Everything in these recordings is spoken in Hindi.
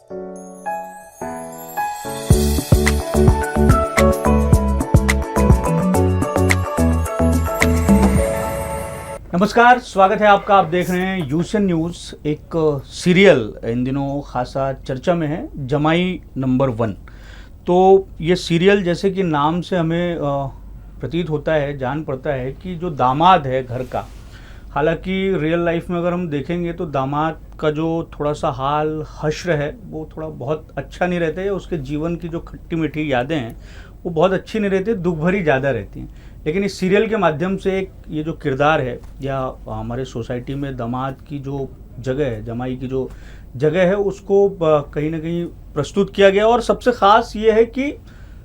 नमस्कार, स्वागत है आपका। आप देख रहे हैं यूएसएन न्यूज़। एक सीरियल इन दिनों खासा चर्चा में है, जमाई नंबर 1। तो ये सीरियल जैसे कि नाम से हमें प्रतीत होता है, जान पड़ता है कि जो दामाद है घर का, हालांकि रियल लाइफ में अगर हम देखेंगे तो दामाद का जो थोड़ा सा हाल हश्र है वो थोड़ा बहुत अच्छा नहीं रहता है। उसके जीवन की जो खट्टी मीठी यादें हैं वो बहुत अच्छी नहीं रहती, दुख भरी ज़्यादा रहती हैं। लेकिन इस सीरियल के माध्यम से एक ये जो किरदार है या हमारे सोसाइटी में दामाद की जो जगह है, जमाई की जो जगह है, उसको कहीं ना कहीं प्रस्तुत किया गया। और सबसे ख़ास ये है कि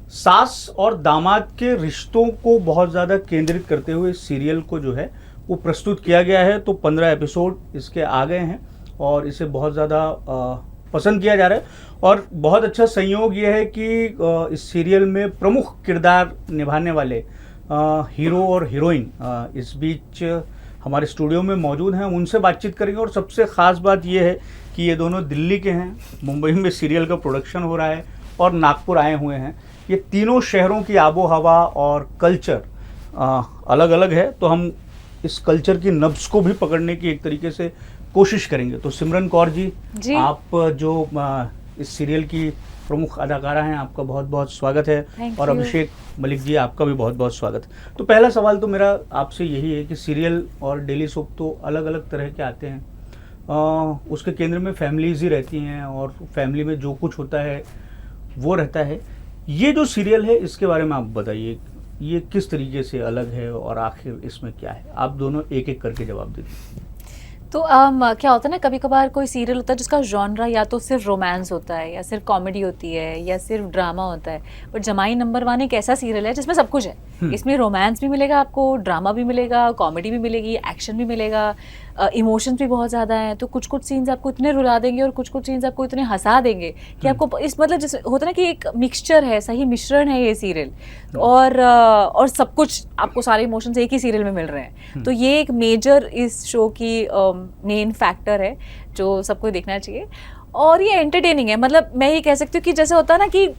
सास और दामाद के रिश्तों को बहुत ज़्यादा केंद्रित करते हुए इस सीरियल को जो है वो प्रस्तुत किया गया है। तो 15 एपिसोड इसके आ गए हैं और इसे बहुत ज़्यादा पसंद किया जा रहा है। और बहुत अच्छा संयोग ये है कि इस सीरियल में प्रमुख किरदार निभाने वाले हीरो और हीरोइन इस बीच हमारे स्टूडियो में मौजूद हैं। उनसे बातचीत करेंगे। और सबसे ख़ास बात यह है कि ये दोनों दिल्ली के हैं, मुंबई में सीरियल का प्रोडक्शन हो रहा है और नागपुर आए हुए हैं। ये तीनों शहरों की आबो हवा और कल्चर अलग अलग है, तो हम इस कल्चर की नब्ज़ को भी पकड़ने की एक तरीके से कोशिश करेंगे। तो सिमरन कौर जी, आप जो इस सीरियल की प्रमुख अदाकारा हैं, आपका बहुत बहुत स्वागत है। और अभिषेक मलिक जी, आपका भी बहुत बहुत स्वागत है। तो पहला सवाल तो मेरा आपसे यही है कि सीरियल और डेली सोप तो अलग अलग तरह के आते हैं, उसके केंद्र में फैमिलीज ही रहती हैं और फैमिली में जो कुछ होता है वो रहता है। ये जो सीरियल है इसके बारे में आप बताइए, ये किस तरीके से अलग है और आखिर इसमें क्या है? आप दोनों एक एक करके जवाब दीजिए। तो क्या होता है ना, कभी कभार कोई सीरियल होता है जिसका जॉनरा या तो सिर्फ रोमांस होता है या सिर्फ कॉमेडी होती है या सिर्फ ड्रामा होता है। पर जमाई नंबर 1 एक ऐसा सीरियल है जिसमें सब कुछ है। इसमें रोमांस भी मिलेगा आपको, ड्रामा भी मिलेगा, कॉमेडी भी मिलेगी, एक्शन भी मिलेगा, इमोशंस भी बहुत ज़्यादा हैं। तो कुछ कुछ सीन्स आपको इतने रुला देंगे और कुछ कुछ सीन्स आपको इतने हंसा देंगे कि आपको इस मतलब जैसे होता है ना कि एक मिक्सचर है, सही मिश्रण है ये सीरियल। और सब कुछ आपको सारे इमोशंस एक ही सीरियल में मिल रहे हैं। तो ये एक मेजर इस शो की मेन फैक्टर है जो सबको देखना चाहिए। और ये एंटरटेनिंग है, मतलब मैं ये कह सकती हूँ कि जैसे होता है ना कि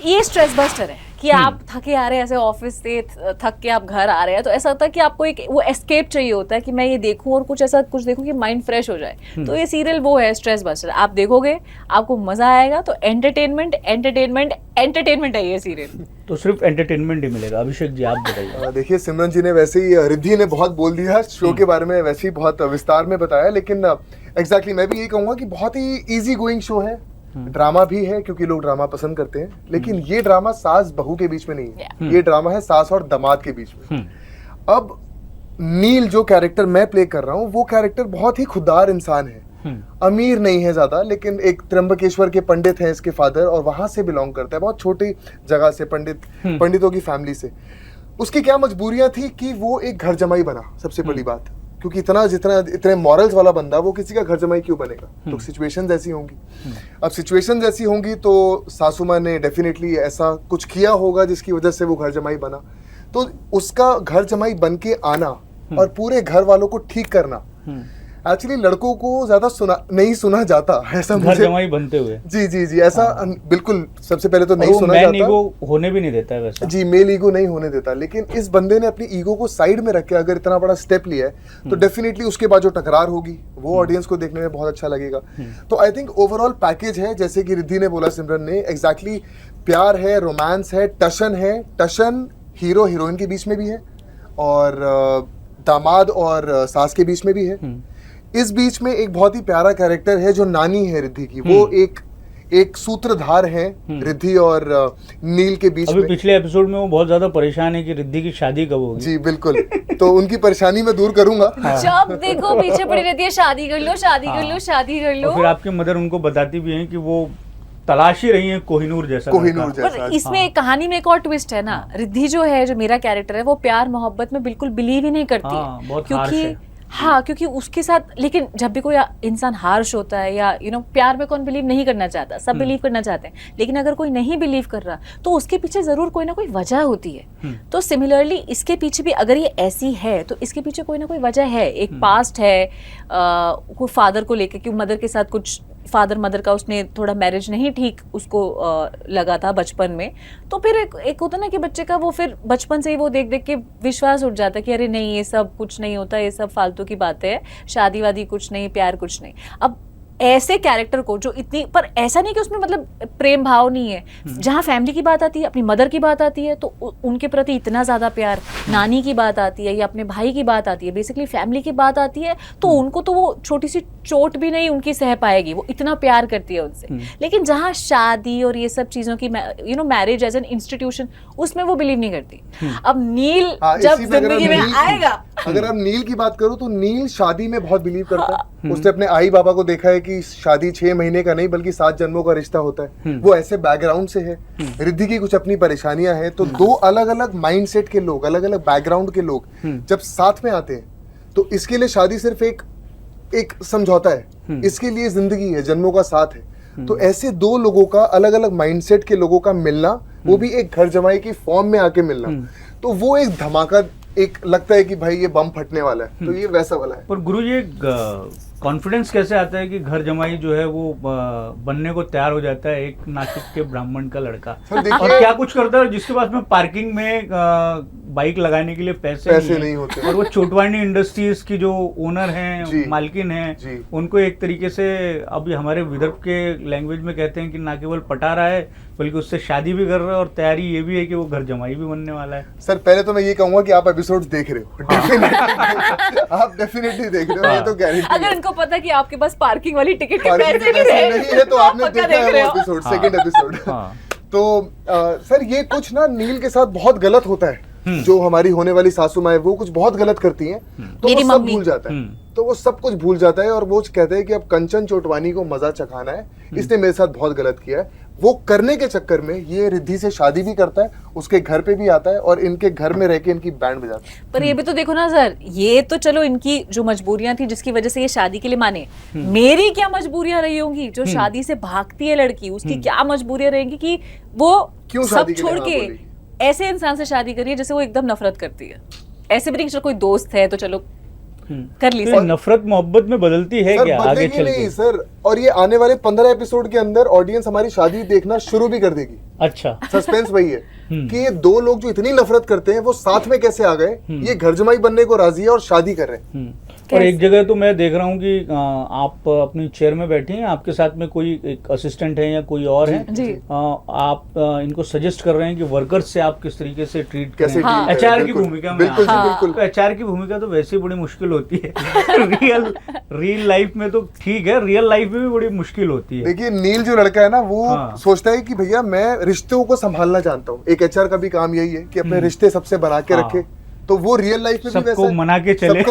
ये स्ट्रेस बस्टर है कि आप थके आ रहे हैं, ऐसे ऑफिस से थक के आप घर आ रहे हैं, तो ऐसा होता है कि आपको एक वो एस्केप चाहिए होता है कि मैं ये देखूं और कुछ ऐसा कुछ देखूं कि माइंड फ्रेश हो जाए। तो ये सीरियल वो है, स्ट्रेस बस्टर। आप देखोगे, आपको मजा आएगा। तो एंटरटेनमेंट एंटरटेनमेंट एंटरटेनमेंट है ये सीरियल। तो सिर्फ एंटरटेनमेंट ही मिलेगा। अभिषेक जी, आप बताइए। देखिए, सिमरन जी ने वैसे ही, रिद्धि ने बहुत बोल दिया शो के बारे में, वैसे ही बहुत विस्तार में बताया। लेकिन एग्जैक्टली मैं भी यही कहूंगा कि बहुत ही इजी गोइंग शो है। ड्रामा भी है क्योंकि लोग ड्रामा पसंद करते हैं, लेकिन ये ड्रामा सास बहू के बीच में नहीं है। ये ड्रामा है सास और दामाद के बीच में। अब नील जो कैरेक्टर मैं प्ले कर रहा हूँ, वो कैरेक्टर बहुत ही खुददार इंसान है। अमीर नहीं है ज्यादा, लेकिन एक त्र्यंबकेश्वर के पंडित हैं इसके फादर, और वहां से बिलोंग करता है, बहुत छोटी जगह से, पंडितों की फैमिली से। उसकी क्या मजबूरियां थी कि वो एक घर जमाई बना, सबसे बड़ी बात, क्योंकि इतने मॉरल्स वाला बंदा वो किसी का घर जमाई क्यों बनेगा? तो सिचुएशंस ऐसी होंगी। अब सिचुएशंस ऐसी होंगी तो सासू माँ ने डेफिनेटली ऐसा कुछ किया होगा जिसकी वजह से वो घर जमाई बना। तो उसका घर जमाई बन के आना और पूरे घर वालों को ठीक करना, एक्चुअली लड़कों को ज्यादा नहीं सुना जाता, ऐसा घर जमाई बनते हुए। जी ऐसा बिल्कुल सबसे पहले तो नहीं सुना जाता। ईगो होने भी नहीं देता है वैसा। जी, मेल ईगो नहीं होने देता। लेकिन इस बंदे ने अपनी ईगो को साइड में रख के अगर इतना बड़ा स्टेप लिया है तो डेफिनेटली उसके बाद जो टकरार होगी वो ऑडियंस को देखने में बहुत अच्छा लगेगा। तो आई थिंक ओवरऑल पैकेज है, जैसे कि रिद्धि ने बोला, सिमरन ने, एग्जैक्टली प्यार है, रोमांस है, टशन है। टशन हीरो हीरोइन के बीच में भी है और दामाद और सास के बीच में भी है। इस बीच में एक बहुत ही प्यारा कैरेक्टर है जो नानी है रिद्धि की। वो एक सूत्रधार है रिद्धि और नील के बीच में। पिछले एपिसोड में वो बहुत ज्यादा परेशान है कि रिद्धि की शादी कब होगी। जी बिल्कुल, तो उनकी परेशानी मैं दूर करूंगा। जब देखो पीछे पड़ी रहती है, शादी कर लो, शादी कर लो, शादी कर लो। फिर आपकी मदर उनको बताती भी हैं कि वो तलाशी रही है कोहिनूर जैसा। पर इसमें एक कहानी में एक और ट्विस्ट है ना। रिद्धि जो है, जो मेरा कैरेक्टर है, वो प्यार मोहब्बत में बिल्कुल बिलीव ही नहीं करती है, क्योंकि उसके साथ, लेकिन जब भी कोई इंसान हार्श होता है या प्यार में कौन बिलीव नहीं करना चाहता, सब बिलीव करना चाहते हैं, लेकिन अगर कोई नहीं बिलीव कर रहा तो उसके पीछे जरूर कोई ना कोई वजह होती है। तो सिमिलरली इसके पीछे भी अगर ये ऐसी है तो इसके पीछे कोई ना कोई वजह है, एक पास्ट है, कोई फादर को लेकर कि मदर के साथ कुछ फादर मदर का उसने थोड़ा मैरिज नहीं ठीक उसको लगा था बचपन में, तो फिर एक होता ना कि बच्चे का वो फिर बचपन से ही वो देख देख के विश्वास उठ जाता है कि अरे नहीं ये सब कुछ नहीं होता, ये सब फालतू की बातें हैं, शादी वादी कुछ नहीं, प्यार कुछ नहीं। अब ऐसे कैरेक्टर को जो इतनी, पर ऐसा नहीं कि उसमें मतलब प्रेम भाव नहीं है, जहाँ फैमिली की बात आती है, अपनी मदर की बात आती है तो उनके प्रति इतना ज़्यादा प्यार, नानी की बात आती है या अपने भाई की बात आती है, बेसिकली फैमिली की बात आती है, तो उनको तो वो छोटी सी चोट भी नहीं उनकी सह पाएगी, वो इतना प्यार करती है उनसे। लेकिन जहाँ शादी और ये सब चीज़ों की मैरिज एज एन इंस्टीट्यूशन, उसमें वो बिलीव नहीं करती। अब नील जब जिंदगी में आएगा, अगर आप नील की बात करो तो नील शादी में बहुत बिलीव करता है। उसने अपने आई बाबा को देखा है कि शादी 6 महीने का नहीं बल्कि 7 जन्मों का रिश्ता होता है। वो ऐसे बैकग्राउंड से है। रिद्धि की कुछ अपनी परेशानियां हैं, तो दो अलग अलग माइंडसेट के लोग, अलग अलग बैकग्राउंड के लोग जब साथ में आते हैं तो इसके लिए शादी सिर्फ एक समझौता है, इसके लिए जिंदगी है, जन्मों का साथ है। तो ऐसे दो लोगों का, अलग अलग माइंडसेट के लोगों का मिलना, वो भी एक घर जमाई की फॉर्म में आके मिलना, तो वो एक धमाका, एक लगता है कि भाई ये बम फटने वाला है, तो ये वैसा वाला है। पर गुरु ये कॉन्फिडेंस कैसे आता है कि घर जमाई जो है वो बनने को तैयार हो जाता है एक नासिक के ब्राह्मण का लड़का, और क्या कुछ करता है जिसके पास में पार्किंग में बाइक लगाने के लिए पैसे नहीं होते, और वो चोटवानी इंडस्ट्रीज की जो ओनर हैं, मालकिन हैं, उनको एक तरीके से अभी हमारे विदर्भ के लैंग्वेज में कहते हैं कि ना केवल पटा रहा है बल्कि उससे शादी भी कर रहा है, और तैयारी ये भी है कि वो घर जमाई भी बनने वाला है। सर पहले तो मैं ये कहूंगा कि आप एपिसोड्स देख रहे हो, आप डेफिनेटली देख रहे हो, ये तो गारंटी। अगर उनको पता कि आपके पास पार्किंग वाली टिकट के पैसे नहीं है तो आपने देखा है वो एपिसोड, सेकंड एपिसोड। तो सर ये कुछ ना नील के साथ बहुत गलत होता है, जो हमारी होने वाली सासू माँ है वो कुछ बहुत गलत करती हैं, तो वो सब भूल जाता है, तो वो सब कुछ भूल जाता है और वो कहते हैं कि अब कंचन चोटवानी को मजा चखाना है, इसने मेरे साथ बहुत गलत किया है। वो करने के चक्कर में ये रिद्धि से शादी भी करता है, उसके घर पे भी आता है और इनके घर में रह के इनकी बैंड बजाता है। पर ये भी तो देखो ना सर, ये तो चलो इनकी जो मजबूरियां थी जिसकी वजह से ये शादी के लिए माने, मेरी क्या मजबूरियां रही होंगी, जो शादी से भागती है लड़की, उसकी क्या मजबूरियां रहेंगी कि वो सब छोड़ के ऐसे इंसान से शादी करिए जिससे वो एकदम नफरत करती है। ऐसे भी नहीं चलो कोई दोस्त है तो चलो कर ली, तो नफरत मोहब्बत में बदलती है क्या आगे चल के? नहीं सर, और ये आने वाले 15 एपिसोड के अंदर ऑडियंस हमारी शादी देखना शुरू भी कर देगी। अच्छा, सस्पेंस वही है कि ये दो लोग जो इतनी नफरत करते हैं वो साथ में कैसे आ गए, ये घर जमाई बनने को राजी है और शादी कर रहे हैं। और एक जगह तो मैं देख रहा हूँ कि आप अपनी चेयर में बैठी हैं, आपके साथ में कोई एक असिस्टेंट है या कोई और है, आप इनको सजेस्ट कर रहे हैं कि वर्कर्स से आप किस तरीके से ट्रीट करें। एचआर की भूमिका में, बिल्कुल एचआर की भूमिका तो वैसे ही बड़ी मुश्किल होती है। रियल लाइफ में तो ठीक है, रियल लाइफ में भी बड़ी मुश्किल होती है। देखिए नील जो लड़का है ना, वो सोचता है कि भैया मैं रिश्तों को संभालना जानता हूँ, एक एचआर का भी काम यही है कि अपने रिश्ते सबसे बना के रखे, तो वो रियल लाइफ में भी वैसा सबको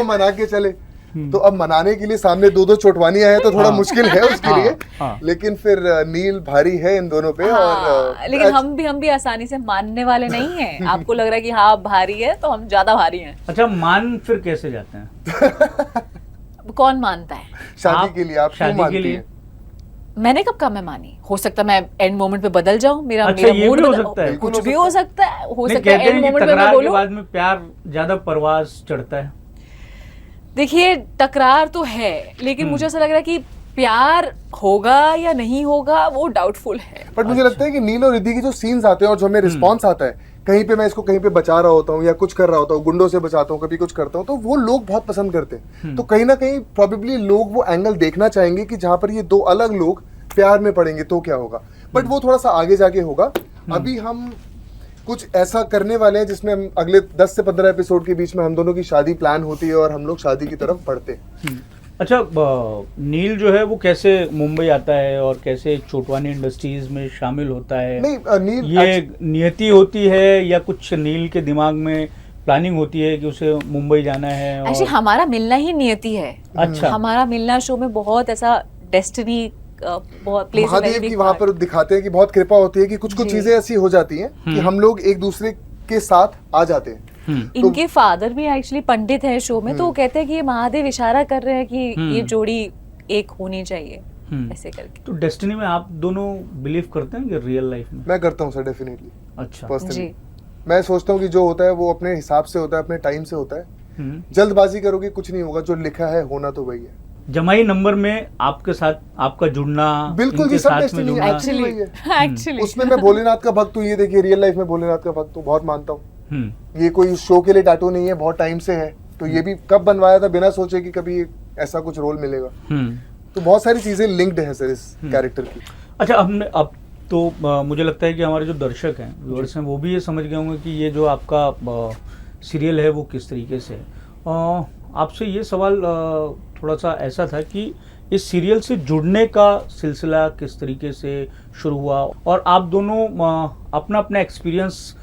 मना के चले। तो अब मनाने के लिए सामने दो चोटवानियां हैं तो थोड़ा मुश्किल है उसके लिए, लेकिन फिर नील भारी है इन दोनों पे। और लेकिन हम भी आसानी से मानने वाले नहीं हैं। आपको लग रहा है कि हाँ भारी है तो हम ज्यादा भारी हैं। अच्छा, मान फिर कैसे जाते हैं? कौन मानता है शादी के लिए? आप शादी के लिए? मैंने कब कहा मैं मानी? हो सकता है मैं एंड मोमेंट पे बदल जाऊं, मेरा मूड हो सकता है, कुछ भी हो सकता है, एंड मोमेंट पे मैं बोलूं। बाद में प्यार ज्यादा परवास चढ़ता है। देखिए टकरार तो है, लेकिन मुझे ऐसा लग रहा है कि प्यार होगा या नहीं होगा वो डाउटफुल है। बट मुझे लगता है कि नील और रिद्धि के जो सीन्स आते हैं और जो हमें रिस्पॉन्स आता है, कहीं पे मैं इसको कहीं पे बचा रहा होता हूँ या कुछ कर रहा होता हूँ, गुंडों से बचाता हूँ, कभी कुछ करता हूँ, तो वो लोग बहुत पसंद करते हैं। तो कहीं ना कहीं प्रोबेबली लोग वो एंगल देखना चाहेंगे कि जहाँ पर ये दो अलग लोग प्यार में पड़ेंगे तो क्या होगा। बट वो थोड़ा सा आगे जाके होगा। अभी हम कुछ ऐसा करने वाले हैं जिसमें हम अगले 10 से 15 एपिसोड के बीच में हम दोनों की शादी प्लान होती है और हम लोग शादी की तरफ बढ़ते हैं। अच्छा, नील जो है वो कैसे मुंबई आता है और कैसे चोटवानी इंडस्ट्रीज में शामिल होता है? नहीं, नील ये नियति होती है या कुछ नील के दिमाग में प्लानिंग होती है कि उसे मुंबई जाना है? एक्चुअली हमारा मिलना ही नियति है। अच्छा, हमारा मिलना शो में बहुत ऐसा डेस्टिनी, महादेव की वहाँ पर दिखाते हैं कि बहुत कृपा होती है कि कुछ चीजें ऐसी हो जाती हैं कि हम लोग एक दूसरे के साथ आ जाते हैं। इनके फादर भी एक्चुअली पंडित है शो में, तो वो कहते हैं कि ये महादेव इशारा कर रहे हैं कि ये जोड़ी एक होनी चाहिए, ऐसे करके। तो डेस्टिनी में आप दोनों बिलीव करते हैं कि रियल लाइफ में? मैं करता हूँ सर, डेफिनेटली। अच्छा, पर्सनली मैं सोचता हूँ कि जो होता है वो अपने हिसाब से होता है, अपने टाइम से होता है। जल्दबाजी करोगे कुछ नहीं होगा, जो लिखा है होना तो वही है। जमाई नंबर में आपके साथ आपका जुड़ना, बिल्कुल इनके जी, सब साथ में destiny जुड़ना, है। एक्चुअली उसमें मैं भोलेनाथ का भक्त हूँ, ये देखिए रियल लाइफ में भोलेनाथ का भक्त हूँ, बहुत मानता हूँ। हम्म, ये कोई शो के लिए टैटू नहीं है, बहुत टाइम से है। तो ये भी कब बनवाया था बिना सोचे कि कभी ऐसा कुछ रोल मिलेगा। हम्म। तो बहुत सारी चीजें लिंक्ड हैं सर इस कैरेक्टर की। अच्छा, अब तो मुझे लगता है कि हमारे जो दर्शक हैं, व्यूअर्स हैं, वो भी ये समझ गए होंगे कि ये जो आपका सीरियल है वो किस तरीके से है। आपसे ये सवाल थोड़ा सा ऐसा था कि इस सीरियल से जुड़ने का सिलसिला किस तरीके से शुरू हुआ, और आप दोनों अपना अपना एक्सपीरियंस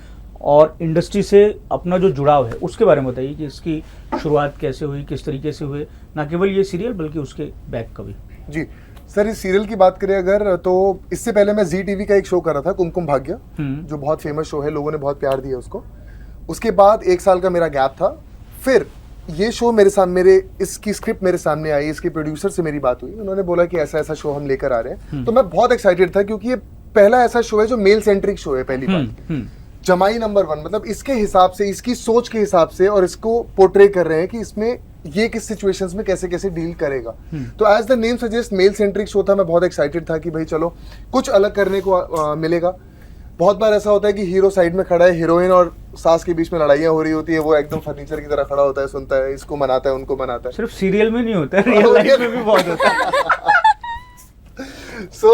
और इंडस्ट्री से अपना जो जुड़ाव है उसके बारे में बताइए कि इसकी शुरुआत कैसे हुई, किस तरीके से हुए, ना केवल ये सीरियल बल्कि उसके बैक का भी। जी सर, इस सीरियल की बात करें अगर, तो इससे पहले मैं जी टीवी का एक शो कर रहा था, कुमकुम भाग्य, जो बहुत फेमस शो है, लोगों ने बहुत प्यार दिया उसको। उसके बाद 1 साल का मेरा गैप था। फिर ये शो मेरे इसकी स्क्रिप्ट मेरे सामने आई, इसके प्रोड्यूसर से मेरी बात हुई, उन्होंने बोला कि ऐसा ऐसा शो हम लेकर आ रहे हैं। तो मैं बहुत एक्साइटेड था क्योंकि ये पहला ऐसा शो है जो मेल सेंट्रिक शो है। पहली बात, जमाई नंबर 1, मतलब इसके हिसाब से, इसकी सोच के हिसाब से, और इसको पोर्ट्रे कर रहे हैं कि इसमें ये किस सिचुएशंस में कैसे कैसे डील करेगा। तो as the name suggest male centric show था। मैं बहुत एक्साइटेड था कि भाई चलो कुछ अलग करने को मिलेगा। बहुत बार ऐसा होता है कि हीरो साइड में खड़ा है, हीरोइन और सास के बीच में लड़ाइयाँ हो रही होती है, वो एकदम फर्नीचर की तरह खड़ा होता है, सुनता है, इसको मनाता है, उनको मनाता है। सिर्फ सीरियल में नहीं होता है, रियल लाइफ में भी बहुत होता है। सो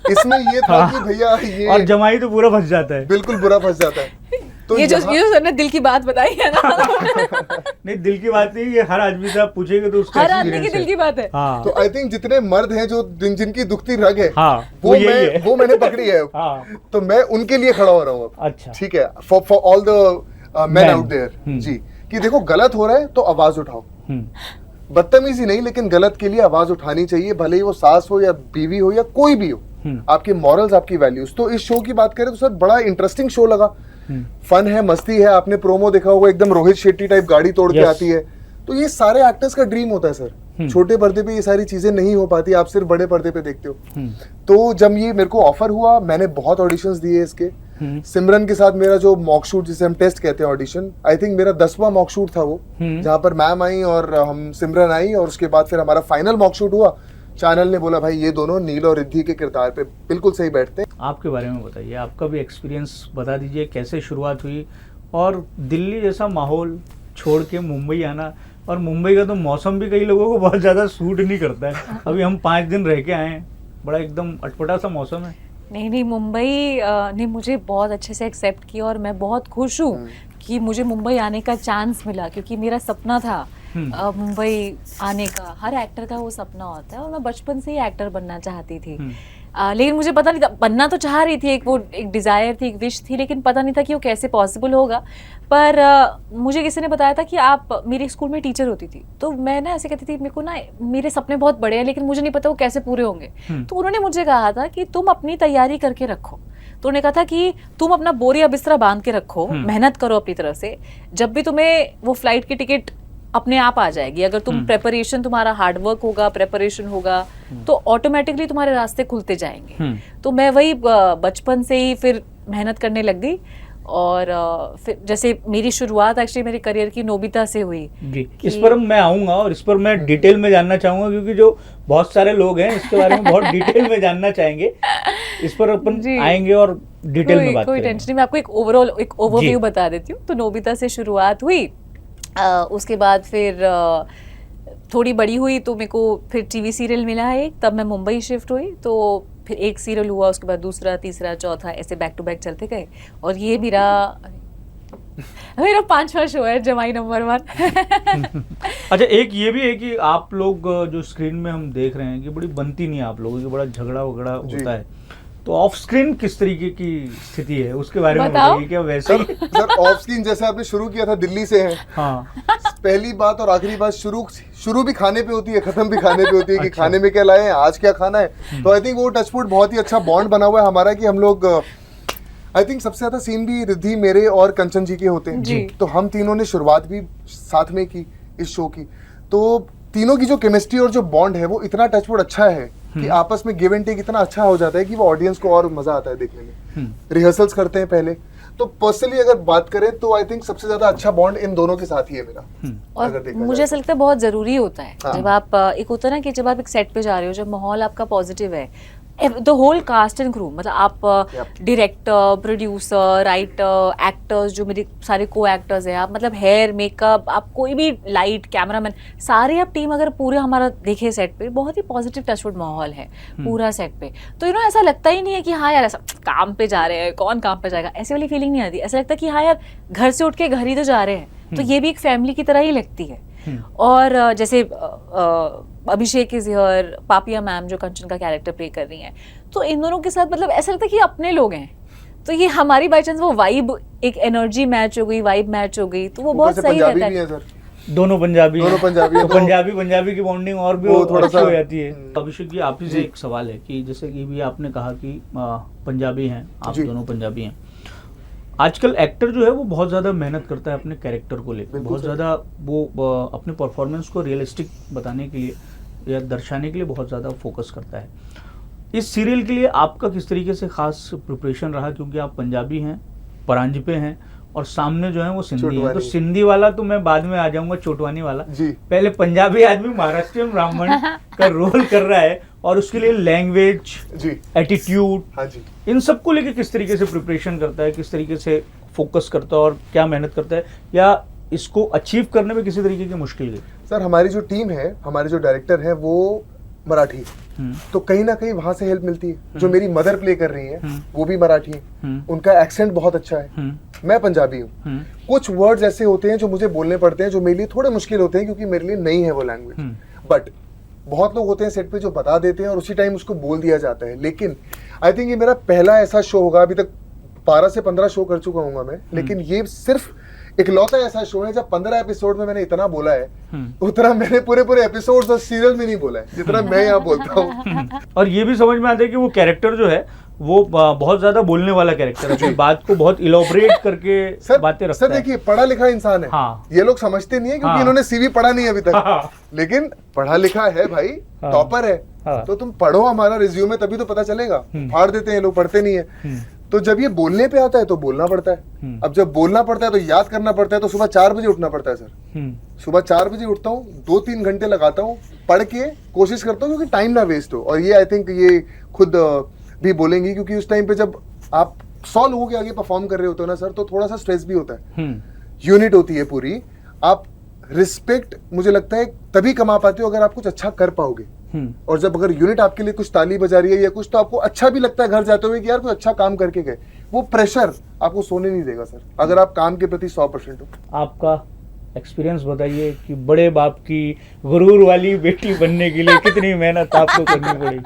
इसमें ये था कि भैया ये, और जमाई तो पूरा फंस जाता है। बिल्कुल बुरा फंस जाता है। तो ये जो सर ने दिल की बात बताई है ना, नहीं, दिल की बात नहीं, ये हर आदमी से आप पूछेंगे तो उसका हर आदमी की experience दिल की बात है। हाँ, तो आई थिंक जितने मर्द हैं जो जिनकी दुखती रग है, हाँ, वो यही है। वो मैंने पकड़ी है। हाँ, तो मैं उनके लिए खड़ा हो रहा हूँ अब। अच्छा। ठीक है, for all the men Men. Out there जी, कि देखो गलत हो रहा है तो आवाज उठाओ। बदतमीजी नहीं, लेकिन गलत के लिए आवाज उठानी चाहिए, भले ही वो सास हो या बीवी हो या कोई भी हो। आपके मॉरल्स, आपकी वैल्यूज। तो इस शो की बात करें तो सर बड़ा इंटरेस्टिंग शो लगा। फन है, मस्ती है। आपने प्रोमो देखा होगा, एकदम रोहित शेट्टी टाइप गाड़ी तोड़ के आती है। तो ये सारे एक्टर्स का ड्रीम होता है सर। छोटे पर्दे पे ये सारी चीजें नहीं हो पाती, आप सिर्फ बड़े पर्दे पे देखते हो। तो जब ये मेरे को ऑफर हुआ, मैंने बहुत ऑडिशंस दिए इसके। सिमरन के साथ मेरा जो मॉक शूट, जिसे हम टेस्ट कहते हैं, ऑडिशन, आई थिंक मेरा 10वां मॉक शूट था वो, जहाँ पर मैम आई और हम सिमरन आई, और उसके बाद फिर हमारा फाइनल मॉक शूट हुआ। चैनल ने बोला भाई ये दोनों नील और रिद्धि के किरदार पे बिल्कुल सही बैठते हैं। आपके बारे में बताइए, आपका भी एक्सपीरियंस बता दीजिए, कैसे शुरुआत हुई, और दिल्ली जैसा माहौल छोड़ के मुंबई आना, और मुंबई का तो मौसम भी कई लोगों को बहुत ज़्यादा सूट नहीं करता है। अभी हम 5 दिन रह के आए हैं, बड़ा एकदम अटपटा सा मौसम है। नहीं, मुंबई ने मुझे बहुत अच्छे से एक्सेप्ट किया, और मैं बहुत खुश हूँ कि मुझे मुंबई आने का चांस मिला, क्योंकि मेरा सपना था मुंबई आने का। हर एक्टर का वो सपना होता है, और मैं बचपन से ही एक्टर बनना चाहती थी। लेकिन मुझे पता नहीं था, बनना तो चाह रही थी, एक डिज़ायर थी, एक विश थी, लेकिन पता नहीं था कि वो कैसे पॉसिबल होगा। पर मुझे किसी ने बताया था कि आप मेरे स्कूल में टीचर होती थी, तो मैं ना ऐसे कहती थी, मेरे को ना मेरे सपने बहुत बड़े हैं, लेकिन मुझे नहीं पता वो कैसे पूरे होंगे। तो उन्होंने मुझे कहा था कि तुम अपनी तैयारी करके रखो। तो उन्होंने कहा था कि तुम अपना बोरिया बिस्तरा बांध के रखो, मेहनत करो अपनी तरफ से, जब भी तुम्हें वो फ्लाइट की टिकट अपने आप आ जाएगी। अगर तुम प्रेपरेशन, तुम्हारा हार्डवर्क होगा, प्रेपरेशन होगा, तो ऑटोमेटिकली तुम्हारे रास्ते खुलते जाएंगे। तो मैं वही बचपन से ही फिर मेहनत करने लग गई, और फिर जैसे मेरी शुरुआत एक्चुअली मेरे करियर की नोबिता से हुई जी। इस पर मैं आऊँगा, और इस पर मैं डिटेल में जानना चाहूँगा, क्योंकि जो बहुत सारे लोग हैं इसके बारे में बहुत डिटेल में जानना चाहेंगे। इस पर अपन आएंगे और डिटेल में बात कोई करेंगे। टेंशन नहीं, मैं आपको एक ओवरव्यू बता देती हूँ। तो नोबिता से शुरुआत हुई, उसके बाद फिर थोड़ी बड़ी हुई तो मेरे को फिर टीवी सीरियल मिला है, तब मैं मुंबई शिफ्ट हुई। तो फिर एक सीरियल हुआ, उसके बाद दूसरा, तीसरा, चौथा, ऐसे बैक टू बैक चलते गए, और ये मेरा 5वां शो है, जमाई नंबर 1। अच्छा, एक ये भी है कि आप लोग जो स्क्रीन में हम देख रहे हैं कि बड़ी बनती नहीं है आप लोगों की, बड़ा झगड़ा वगड़ा होता है, तो ऑफ स्क्रीन किस तरीके की स्थिति है, उसके बारे में बताइए। क्या वैसे ही सर ऑफ स्क्रीन जैसे आपने शुरू किया था, दिल्ली से है। हाँ, पहली बात और आखिरी बात, शुरू भी खाने पे होती है, खत्म भी खाने पे होती है। कि खाने में क्या लाए हैं, आज क्या खाना है। तो आई थिंक वो टचवुड बहुत ही अच्छा बॉन्ड बना हुआ है हमारा, कि हम लोग, आई थिंक सबसे ज्यादा सीन भी रिद्धि, मेरे और कंचन जी के होते हैं। तो हम तीनों ने शुरुआत भी साथ में की इस शो की। तो तीनों की जो केमिस्ट्री और जो बॉन्ड है वो इतना टचवुड अच्छा है कि आपस में गिव एंड टेक इतना अच्छा हो जाता है कि वो ऑडियंस को और मजा आता है देखने में। रिहर्सल्स करते हैं पहले, तो पर्सनली अगर बात करें तो आई थिंक सबसे ज्यादा अच्छा बॉन्ड इन दोनों के साथ ही है मेरा। और अगर देखा मुझे जाए ऐसा लगता है बहुत ज़रूरी होता है हाँ। जब आप एक होता है ना कि जब आप एक सेट पे जा रहे हो, जब माहौल आपका पॉजिटिव है, the whole cast and crew, मतलब आप डायरेक्टर, प्रोड्यूसर, राइटर, एक्टर्स, जो मेरे सारे को एक्टर्स हैं, आप मतलब हेयर मेकअप, आप कोई भी लाइट, कैमरामैन, सारे आप टीम अगर पूरे हमारा देखे सेट पे, बहुत ही पॉजिटिव टचवुड माहौल है पूरा सेट पे। तो यू नो ऐसा लगता ही नहीं है कि हाँ यार ऐसा काम पे जा रहे हैं, कौन काम पे जाएगा, ऐसी वाली फीलिंग नहीं आती। ऐसा लगता है कि हाँ यार घर से उठ के घर ही तो जा रहे हैं, तो ये भी एक फैमिली की तरह ही लगती है। और जैसे अभिषेक इज हियर, पापिया मैम जो कंचन का कैरेक्टर प्ले कर रही हैं, तो इन दोनों के साथ मतलब ऐसा लगता है कि अपने लोग हैं। तो ये हमारी बाई चांस वो वाइब, एक एनर्जी मैच हो गई, वाइब मैच हो गई, तो वो बहुत सही रहता है। दोनों पंजाबी दोनों पंजाबी हैं, तो पंजाबी की बॉन्डिंग और भी वो थोड़ा अच्छी सा हो जाती है। अभिषेक जी, आप ही से एक सवाल है कि जैसे कि भी आपने कहा कि पंजाबी हैं आप, जी। दोनों पंजाबी हैं। आजकल एक्टर जो है वो बहुत ज़्यादा मेहनत करता है अपने कैरेक्टर को लेकर, बिल्कुल बहुत सर। ज़्यादा वो अपने परफॉर्मेंस को रियलिस्टिक बताने के लिए या दर्शाने के लिए बहुत ज़्यादा फोकस करता है। इस सीरियल के लिए आपका किस तरीके से खास प्रिपरेशन रहा, क्योंकि आप पंजाबी हैं, परांजपे हैं और सामने जो है वो सिंधी है। तो चोटवानी। सिंधी वाला तो मैं बाद में आ जाऊंगा, चोटवानी वाला। जी। पहले पंजाबी आदमी महाराष्ट्रियन ब्राह्मण का रोल कर रहा है और उसके लिए लैंग्वेज, जी एटीट्यूड, हाँ जी। इन सब को लेके किस तरीके से प्रिपरेशन करता है, किस तरीके से फोकस करता है और क्या मेहनत करता है, या इसको अचीव करने में किसी तरीके की मुश्किल गई? सर हमारी जो टीम है, हमारे जो डायरेक्टर है वो मराठी है, तो कहीं ना कहीं वहां से हेल्प मिलती है। जो मेरी मदर प्ले कर रही है वो भी मराठी है, उनका एक्सेंट बहुत अच्छा है। मैं पंजाबी हूँ, कुछ वर्ड्स ऐसे होते हैं जो मुझे बोलने पड़ते हैं जो मेरे लिए थोड़े मुश्किल होते हैं क्योंकि मेरे लिए नहीं है वो लैंग्वेज। बट बहुत लोग होते हैं सेट पे जो बता देते हैं और उसी टाइम उसको बोल दिया जाता है। लेकिन आई थिंक ये मेरा पहला ऐसा शो होगा, अभी तक 12 से 15 शो कर चुका हूँ मैं, लेकिन ये सिर्फ इकलौता ऐसा शो है जब 15 एपिसोड में मैंने इतना बोला है, उतना मैंने पूरे एपिसोड्स और सीरियल में नहीं बोला है जितना मैं यहाँ बोलता हूँ। और ये भी समझ में आता है कि वो कैरेक्टर जो है वो बहुत ज्यादा बोलने वाला कैरेक्टर है, अपनी बात को बहुत इलोबरेट करके बातें रखता सर है। देखिए, पढ़ा लिखा इंसान है। हाँ। ये लोग समझते नहीं है क्योंकि हाँ। इन्होंने सीवी पढ़ा नहीं है अभी तक। हाँ। लेकिन पढ़ा लिखा है भाई, हाँ। टॉपर है। हाँ। तो तुम पढ़ो हमारा रिज्यूमे, तभी तो पता चलेगा। फाड़ देते हैं लोग, पढ़ते नहीं है। तो जब ये बोलने पे आता है तो बोलना पड़ता है। अब जब बोलना पड़ता है तो याद करना पड़ता है। तो सुबह 4 बजे उठना पड़ता है सर। सुबह 4 बजे उठता हूँ, 2-3 घंटे लगाता हूँ, पढ़ के कोशिश करता हूँ क्योंकि टाइम ना वेस्ट हो। और ये आई थिंक ये खुद भी बोलेंगी क्योंकि उस टाइम पे जब आप 100 लोगों के आगे परफॉर्म कर रहे होते हो ना सर, तो थोड़ा सा स्ट्रेस भी होता है। यूनिट होती है पूरी। आप रिस्पेक्ट मुझे लगता है तभी कमा पाते हो अगर आप कुछ अच्छा कर पाओगे। और जब अगर यूनिट आपके लिए कुछ ताली बजा रही है या कुछ, तो आपको अच्छा भी लगता है घर जाते हुए कि यार कोई अच्छा काम करके गए। वो प्रेशर आपको सोने नहीं देगा सर, अगर आप काम के प्रति 100% हो। आपका एक्सपीरियंस बताइए कि बड़े बाप की गुरूर वाली बेटी बनने के लिए कितनी मेहनत आपको करनी पड़ी?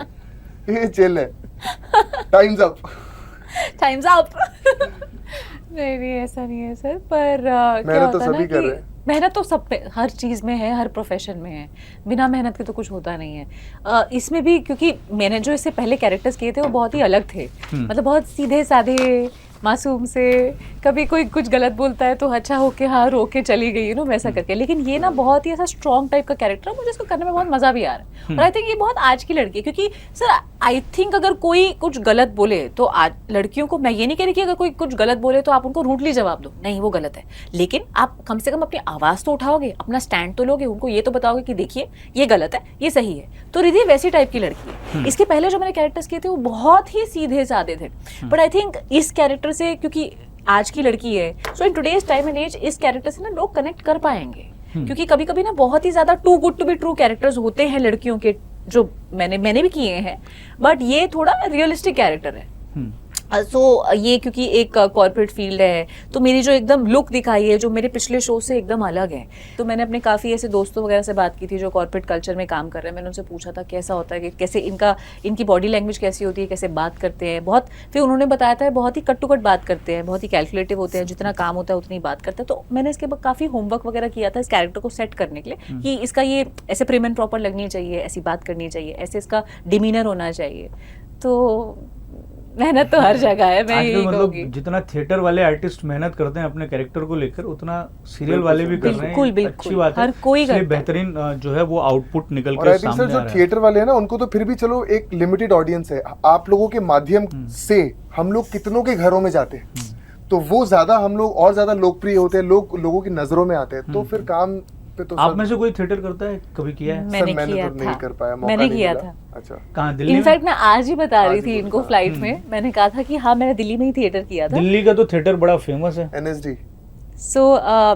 ये जेल है। Times up. Times up. नहीं ऐसा नहीं है सर, पर क्या मेहनत तो होता है ना सभी कर कि रहे हैं। मेहनत तो सब पे, हर चीज़ में है, हर प्रोफेशन में है। बिना मेहनत के तो कुछ होता नहीं है। इसमें भी क्योंकि मैंने जो इससे पहले कैरेक्टर्स किए थे वो बहुत ही अलग थे, मतलब बहुत सीधे साधे मासूम से। कभी कोई कुछ गलत बोलता है तो अच्छा होके हाँ रो के चली गई, वैसा करके। लेकिन ये ना बहुत ही ऐसा स्ट्रॉन्ग टाइप का कैरेक्टर है, मुझे इसको करने में बहुत मजा भी आ रहा है। और आई थिंक ये बहुत आज की लड़की है, क्योंकि सर आई थिंक अगर कोई कुछ गलत बोले तो आज लड़कियों को, मैं ये नहीं कह रही कि अगर कोई कुछ गलत बोले तो आप उनको रूडली जवाब दो, नहीं वो गलत है। लेकिन आप कम से कम अपनी आवाज तो उठाओगे, अपना स्टैंड तो लोगे, उनको ये तो बताओगे कि देखिए ये गलत है, ये सही है। तो रिधि वैसी टाइप की लड़की है। इसके पहले जो मैंने कैरेक्टर्स किए थे वो बहुत ही सीधे साधे थे, बट आई थिंक इस कैरेक्टर से, क्योंकि आज की लड़की है, so in today's time and age इस कैरेक्टर से ना लोग कनेक्ट कर पाएंगे। क्योंकि कभी कभी ना बहुत ही ज्यादा too good to be true characters होते हैं लड़कियों के, जो मैंने भी किए हैं, बट ये थोड़ा रियलिस्टिक कैरेक्टर है। सो ये क्योंकि एक कॉर्पोरेट फील्ड है, तो मेरी जो एकदम लुक दिखाई है जो मेरे पिछले शो से एकदम अलग है। तो मैंने अपने काफ़ी ऐसे दोस्तों वगैरह से बात की थी जो कॉर्पोरेट कल्चर में काम कर रहे हैं। मैंने उनसे पूछा था कैसा होता है, कि कैसे इनकी बॉडी लैंग्वेज कैसी होती है, कैसे बात करते हैं। बहुत फिर उन्होंने बताया था बहुत ही कट टू कट बात करते हैं, बहुत ही कैलकुलेटिव होते हैं, जितना काम होता है उतनी बात करते हैं। तो मैंने इसके बाद काफ़ी होमवर्क वगैरह किया था इस कैरेक्टर को सेट करने के लिए, कि इसका ये ऐसे प्रिम एंड प्रॉपर लगनी चाहिए, ऐसी बात करनी चाहिए, ऐसे इसका डिमीनर होना चाहिए। तो मेहनत तो हर जगह है, मैं यही कहूंगी। जितना थिएटर वाले आर्टिस्ट मेहनत करते हैं अपने कैरेक्टर को लेकर, उतना सीरियल वाले भी कर रहे हैं। बिल्कुल, अच्छी बात है, हर कोई करता है। बेहतरीन जो है वो आउटपुट निकल और के आई थिंक सामने सर आ जो रहा है। थिएटर वाले हैं ना, उनको तो फिर भी चलो एक लिमिटेड ऑडियंस है। आप लोगों के माध्यम से हम लोग कितनों के घरों में जाते हैं, तो वो ज्यादा हम लोग और ज्यादा लोकप्रिय होते हैं, लोगों की नजरों में आते हैं, तो फिर काम पे तो आप में से कोई थिएटर करता है, कभी किया है? मैंने मैंने किया तो था। नहीं कर पाया, मौका मैंने नहीं किया मिला। था। अच्छा, कहाँ, दिल्ली में? इनफैक्ट मैं आज ही बता रही आज थी ही इनको बता। फ्लाइट में, मैंने कहा था कि हाँ मैंने दिल्ली में ही थिएटर किया था। दिल्ली का तो थिएटर बड़ा फेमस है। NSD। सो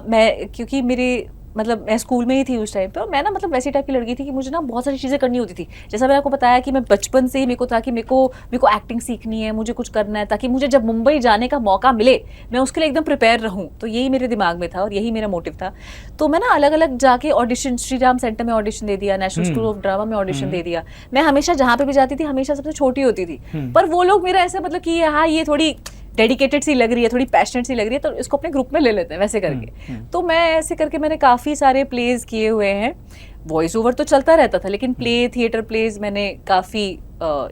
मैं क्योंकि मेरे मतलब मैं स्कूल में ही थी उस टाइम पे, और मैं ना मतलब वैसी टाइप की लड़की थी कि मुझे ना बहुत सारी चीज़ें करनी होती थी। जैसा मैंने आपको बताया कि मैं बचपन से ही मेरे को था कि मेरे को एक्टिंग सीखनी है, मुझे कुछ करना है, ताकि मुझे जब मुंबई जाने का मौका मिले मैं उसके लिए एकदम प्रिपेयर रहूँ। तो यही मेरे दिमाग में था और यही मेरा मोटिव था। तो मैं ना अलग अलग जाके ऑडिशन, श्री राम सेंटर में ऑडिशन दे दिया, नेशनल स्कूल ऑफ ड्रामा में ऑडिशन दे दिया। मैं हमेशा जहाँ पे भी जाती थी हमेशा सबसे छोटी होती थी, पर वो लोग मेरा ऐसा मतलब कि हाँ ये थोड़ी डेडिकेटेड सी लग रही है, थोड़ी पैशनेट सी लग रही है, तो इसको अपने ग्रुप में ले लेते हैं वैसे करके। तो मैं ऐसे करके मैंने काफ़ी सारे प्लेज किए हुए हैं। वॉइस ओवर तो चलता रहता था, लेकिन थिएटर प्लेज मैंने काफ़ी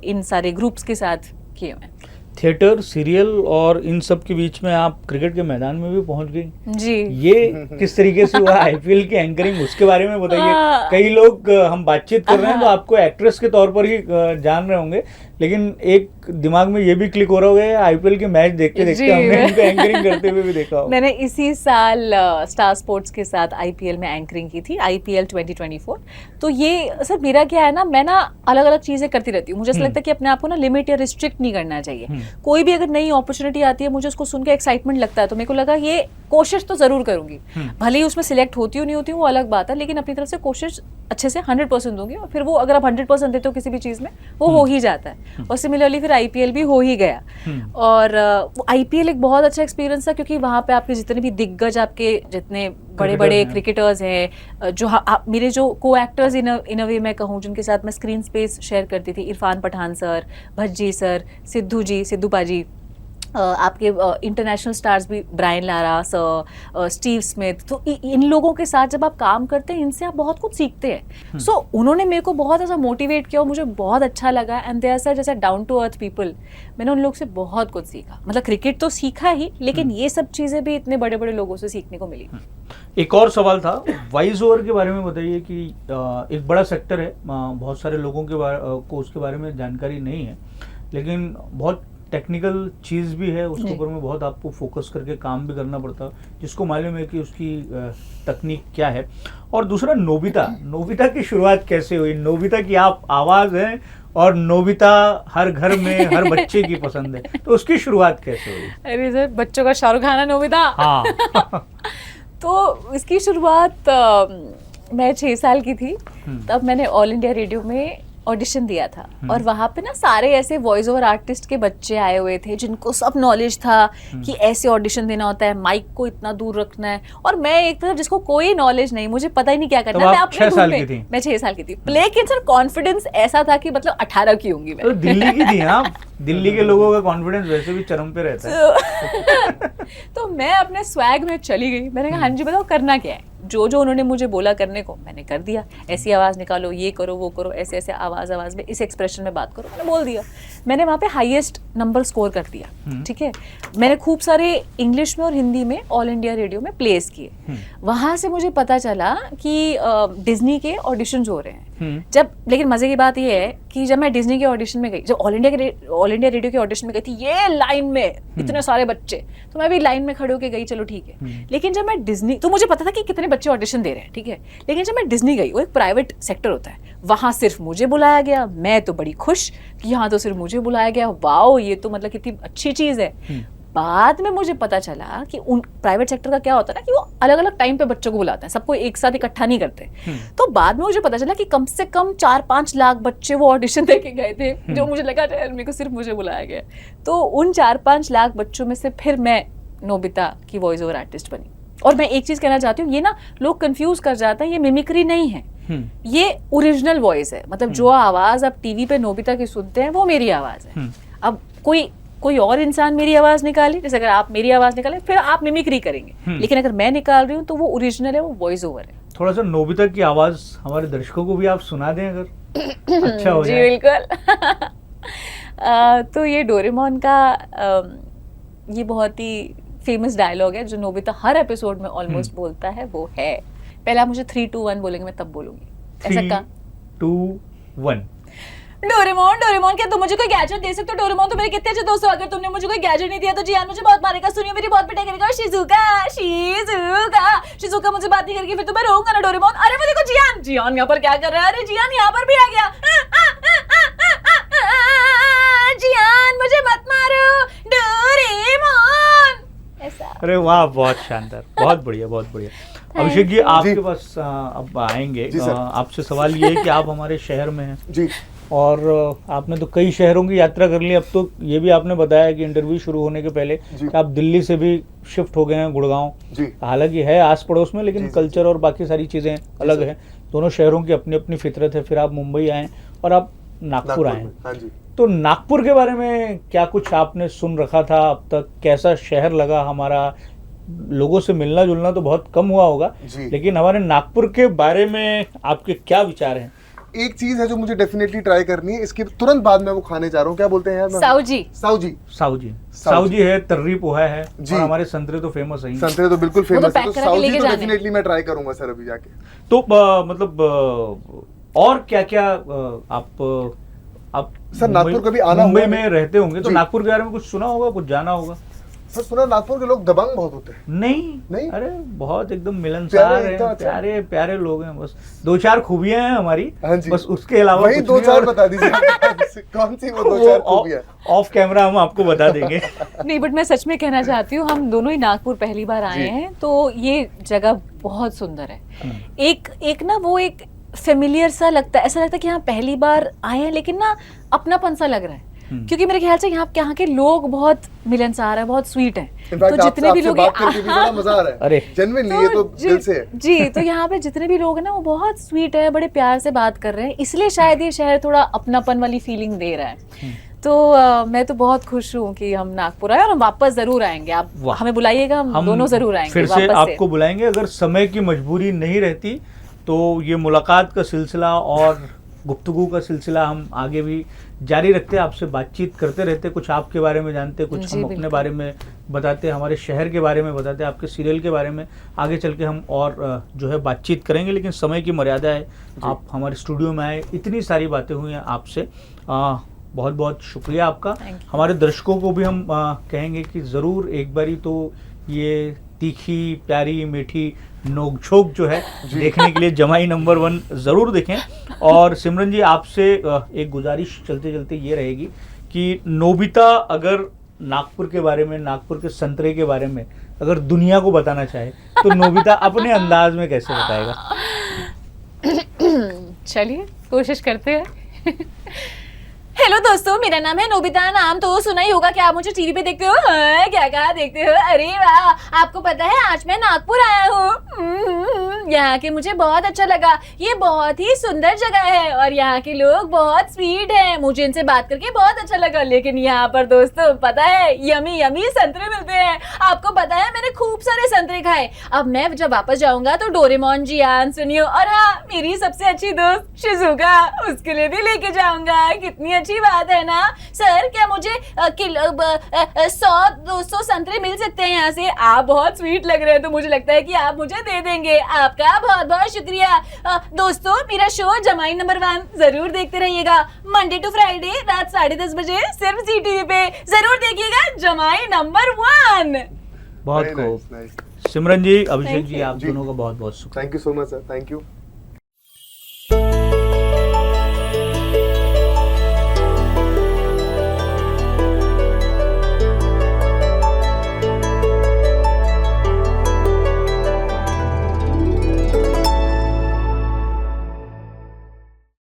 इन सारे ग्रुप्स के साथ किए हुए हैं। थिएटर, सीरियल और इन सब के बीच में आप क्रिकेट के मैदान में भी पहुंच गई। जी, ये किस तरीके से हुआ? IPL की एंकरिंग, उसके बारे में बताइए। कई लोग हम बातचीत कर रहे हैं तो आपको एक्ट्रेस के तौर पर ही जान रहे होंगे, लेकिन एक दिमाग में ये भी क्लिक हो रहा होगा IPL के मैच देखते देखते हमने इनको एंकरिंग करते हुए भी देखा होगा। मैंने इसी साल स्टार स्पोर्ट्स के साथ IPL में एंकरिंग की थी, IPL 2024। तो ये सर मेरा क्या है ना, मैं ना अलग अलग चीज़ें करती रहती हूँ। मुझे ऐसा लगता है कि अपने आप को ना लिमिट या रिस्ट्रिक्ट नहीं करना चाहिए। कोई भी अगर नई अपॉर्चुनिटी आती है, मुझे उसको सुन के एक्साइटमेंट लगता है, तो मेरे को लगा ये कोशिश तो ज़रूर करूँगी। भले ही उसमें सिलेक्ट होती हो नहीं होती वो अलग बात है, लेकिन अपनी तरफ से कोशिश अच्छे से 100% दूंगी। और फिर वो अगर आप 100% देते हो किसी भी चीज़ में, वो हो ही जाता है। और सिमिलरली फिर IPL भी हो ही गया। और IPL एक बहुत अच्छा एक्सपीरियंस था, क्योंकि वहाँ पे आपके जितने भी दिग्गज, आपके जितने बड़े बड़े क्रिकेटर्स हैं, जो मेरे जो को एक्टर्स इन अ वे मैं कहूँ, जिनके साथ मैं स्क्रीन स्पेस शेयर करती थी, इरफान पठान सर, भज्जी सर, सिद्धू पाजी, आपके इंटरनेशनल स्टार्स भी, Brian Lara sir, Steve Smith. तो इन लोगों के साथ जब आप काम करते हैं, इनसे आप बहुत कुछ सीखते हैं। सो उन्होंने मेरे को बहुत ऐसा मोटिवेट किया और मुझे बहुत अच्छा लगा। एंड दे आर सर जैसा डाउन टू अर्थ पीपल। मैंने उन लोग से बहुत कुछ सीखा, मतलब क्रिकेट तो सीखा ही, लेकिन ये सब चीज़ें भी इतने बड़े बड़े लोगों से सीखने को मिली। एक और सवाल था, वॉइस ओवर के बारे में बताइए कि एक बड़ा सेक्टर है, बहुत सारे लोगों के को उसके बारे में जानकारी नहीं है, लेकिन बहुत टेक्निकल चीज़ भी है, उसके ऊपर में बहुत आपको फोकस करके काम भी करना पड़ता है, जिसको मालूम है कि उसकी तकनीक क्या है। और दूसरा, नोबिता की शुरुआत कैसे हुई? नोबिता की आप आवाज़ है और नोबिता हर घर में हर बच्चे की पसंद है, तो उसकी शुरुआत कैसे हुई? अरे सर, बच्चों का शाहरुख खान है नोबिता। हाँ। तो इसकी शुरुआत मैं 6 साल की थी, तब मैंने ऑल इंडिया रेडियो में ऑडिशन दिया था। और वहाँ पे ना सारे ऐसे वॉइस ओवर आर्टिस्ट के बच्चे आए हुए थे, जिनको सब नॉलेज था कि ऐसे ऑडिशन देना होता है, माइक को इतना दूर रखना है। और मैं एक तरफ जिसको कोई नॉलेज नहीं, मुझे पता ही नहीं क्या करना है। मैं अपने 6 साल की थी? मैं 6 साल की थी, लेकिन सर कॉन्फिडेंस ऐसा था कि मतलब 18 की होंगी मैं। तो दिल्ली की थी आप? दिल्ली के लोगों का कॉन्फिडेंस वैसे भी चरम पे रहता है। तो मैं अपने स्वैग में चली गई। मैंने कहा हाँ जी बताओ करना क्या है। जो उन्होंने मुझे बोला करने को, मैंने कर दिया। ऐसी आवाज़ निकालो, ये करो, वो करो, ऐसे ऐसे आवाज़ में, इस एक्सप्रेशन में बात करो, मैंने बोल दिया। मैंने वहाँ पे हाईएस्ट नंबर स्कोर कर दिया। ठीक है, मैंने खूब सारे इंग्लिश में और हिंदी में ऑल इंडिया रेडियो में प्लेस किए। वहाँ से मुझे पता चला कि डिज्नी के ऑडिशंस हो रहे हैं। जब, लेकिन मजे की बात ये है कि जब मैं डिज्नी के ऑडिशन में गई, जब ऑल इंडिया रेडियो के ऑडिशन में गई थी, ये लाइन में इतने सारे बच्चे, तो मैं भी लाइन में खड़े होके गई, चलो ठीक है। लेकिन जब मैं डिज्नी, तो मुझे पता था कि कितने बच्चे ऑडिशन दे रहे हैं, ठीक है। लेकिन जब मैं डिज्नी गई, वो एक प्राइवेट सेक्टर होता है, वहां सिर्फ मुझे बुलाया गया। मैं तो बड़ी खुश कि यहाँ तो सिर्फ मुझे बुलाया गया, वाओ ये तो मतलब कितनी अच्छी चीज है। बाद में मुझे पता चला कि उन प्राइवेट सेक्टर का क्या होता है ना, कि वो अलग अलग टाइम पे बच्चों को बुलाते हैं, सबको एक साथ इकट्ठा नहीं करते। तो बाद में मुझे पता चला कि कम से कम 4-5 लाख बच्चे वो ऑडिशन दे के गए थे, जो मुझे लगा मेरे को सिर्फ मुझे बुलाया गया। तो उन 4-5 लाख बच्चों में से फिर मैं नोबिता की वॉइस ओवर आर्टिस्ट बनी। और मैं एक चीज कहना चाहती हूँ, ये ना लोग कंफ्यूज कर जाते हैं, ये मिमिक्री नहीं है, ये ओरिजिनल वॉइस है। मतलब जो आवाज आप टीवी पे नोबिता की सुनते हैं, वो मेरी आवाज है। अब कोई और इंसान मेरी आवाज निकाले, जैसे अगर आप मेरी आवाज निकाले, फिर आप मिमिक्री करेंगे, लेकिन अगर मैं निकाल रही हूँ तो वो ओरिजिनल है, वो वॉइस ओवर है। थोड़ा सा नोबिता की आवाज हमारे दर्शकों को भी आप सुना दें अगर अच्छा हो जाए। जी बिल्कुल। तो ये डोरेमोन का ये बहुत ही फेमस डायलॉग है, जो नोबिता हर एपिसोड में ऑलमोस्ट बोलता है, वो है, पहले आप मुझे 3, 2, 1 बोलेंगे, मैं तब बोलूंगी। ऐसा का 3, 2, 1। डोरेमोन डोरेमोन क्या तुम मुझे कोई गैजेट दे सकते हो? डोरेमोन तो मेरे कितने अच्छे दोस्त हो, अगर तुमने मुझे कोई गैजेट नहीं दिया तो जियान मुझे बहुत मारेगा, सुनियो मेरी बहुत पिटाई करेगा। शिजुका शिजुका शिजुका मुझे बात नहीं करेगी फिर तो मैं रोऊंगा ना डोरेमोन। अरे वो देखो जियान, जियान यहाँ पर क्या कर रहा है? अरे जियान यहाँ पर भी आ गया। जियान मुझे मत मारो डोरेमोन। ऐसा। अरे वाह, बहुत शानदार, बहुत बढ़िया, बहुत बढ़िया। अभिषेक जी आपके पास अब आएंगे। आपसे सवाल ये है कि आप हमारे शहर में हैं जी, और आपने तो कई शहरों की यात्रा कर ली। अब तो ये भी आपने बताया कि इंटरव्यू शुरू होने के पहले कि आप दिल्ली से भी शिफ्ट हो गए हैं गुड़गांव। हालांकि है आस पड़ोस में, लेकिन कल्चर और बाकी सारी चीज़ें अलग हैं। दोनों शहरों की अपनी अपनी फितरत है। फिर आप मुंबई आए और आप नागपुर आए। तो नागपुर के बारे में क्या कुछ आपने सुन रखा था अब तक? कैसा शहर लगा हमारा? लोगों से मिलना जुलना तो बहुत कम हुआ होगा, लेकिन हमारे नागपुर के बारे में आपके क्या विचार हैं? एक चीज है जो मुझे डेफिनेटली ट्राई करनी है, इसके तुरंत बाद मैं वो खाने जा रहा हूँ। क्या बोलते हैं यार? साउजी। साउजी साउजी है, तर्री पोहा है और हमारे संतरे तो फेमस है। संतरे तो बिल्कुल फेमस है, तो साउजी तो डेफिनेटली मैं ट्राई करूंगा सर अभी जाके। तो मतलब और क्या क्या आप सर नागपुर कभी आना मुंबई में रहते होंगे तो नागपुर के बारे में कुछ सुना होगा, कुछ जाना होगा? सर सुना नागपुर के लोग दबंग बहुत होते हैं। नहीं, अरे बहुत एकदम मिलनसार हैं, प्यारे प्यारे लोग हैं। बस दो चार खूबियां हैं हमारी, बस उसके अलावा वही दो चार बता दीजिए। कौन सी वो दो चार खूबियां? ऑफ कैमरा हम आपको बता देंगे। नहीं, बट मैं सच में कहना चाहती हूँ, हम दोनों ही नागपुर पहली बार आए हैं, तो ये जगह बहुत सुंदर है। एक ना वो एक फेमिलियर सा लगता है, ऐसा लगता है कि यहाँ पहली बार आए हैं, लेकिन ना अपनापन सा लग रहा है। क्योंकि मेरे ख्याल से यहाँ के लोग बहुत मिलनसार हैं, बहुत स्वीट हैं। तो जितने भी लोग मजा आ रहा है, अरे जेन्युइनली ये तो दिल से है जी। तो यहाँ पे जितने भी लोग हैं ना वो बहुत स्वीट है, बड़े प्यार से बात कर रहे हैं, इसलिए शायद ये शहर थोड़ा अपनापन वाली फीलिंग दे रहा है। तो मैं तो बहुत खुश हूँ कि हम नागपुर आए और हम वापस जरूर आएंगे। आप हमें बुलाइएगा, हम दोनों जरूर आएंगे। फिर से आपको बुलाएंगे। अगर समय की मजबूरी नहीं रहती तो ये मुलाकात का सिलसिला और गुफ्तगू का सिलसिला हम आगे भी जारी रखते, आपसे बातचीत करते रहते। कुछ आपके बारे में जानते, कुछ हम अपने बारे में बताते, हमारे शहर के बारे में बताते, आपके सीरियल के बारे में आगे चल के हम और जो है बातचीत करेंगे। लेकिन समय की मर्यादा है, आप हमारे स्टूडियो में आए, इतनी सारी बातें हुई हैं आपसे। बहुत बहुत शुक्रिया आपका। हमारे दर्शकों को भी हम कहेंगे कि ज़रूर एक बारी तो ये तीखी प्यारी मीठी नोकझोंक जो है देखने के लिए जमाई नंबर 1 ज़रूर देखें। और सिमरन जी आपसे एक गुजारिश चलते चलते ये रहेगी कि नोबिता अगर नागपुर के बारे में, नागपुर के संतरे के बारे में अगर दुनिया को बताना चाहे तो नोबिता अपने अंदाज में कैसे बताएगा? चलिए कोशिश करते हैं। हेलो दोस्तों, मेरा नाम है नोबिता। नाम तो सुना ही होगा, क्या आप मुझे टीवी पे देखते हो? क्या क्या देखते हो? अरे वाह, आपको पता है आज मैं नागपुर आया हूँ। यहाँ के मुझे बहुत अच्छा लगा। ये बहुत ही सुंदर जगह है और यहाँ के लोग बहुत स्वीट हैं। मुझे इनसे बात करके बहुत अच्छा लगा। लेकिन यहाँ पर दोस्तों पता है यमी यमी संतरे मिलते हैं। आपको पता है मैंने खूब सारे संतरे खाए। अब मैं जब वापस जाऊंगा तो डोरेमोन, जियान, सुनियो और हाँ मेरी सबसे अच्छी दोस्त शिजुका, उसके लिए भी लेके जाऊंगा। कितनी अच्छी बात है ना सर? क्या मुझे 100-200 संतरे मिल सकते हैं यहाँ से? आप बहुत स्वीट लग रहे हैं तो मुझे लगता है कि आप मुझे दे देंगे। आपका बहुत बहुत शुक्रिया। दोस्तों मेरा शो जमाई नंबर 1 जरूर देखते रहिएगा। मंडे टू फ्राइडे रात 10:30 बजे सिर्फ जी टीवी पे। जरूर देखिएगा जमाई नंबर 1। बहुत खूब। सिमरन जी, अभिषेक जी, आप दोनों का बहुत बहुत शुक्रिया। Thank you so much sir, thank you.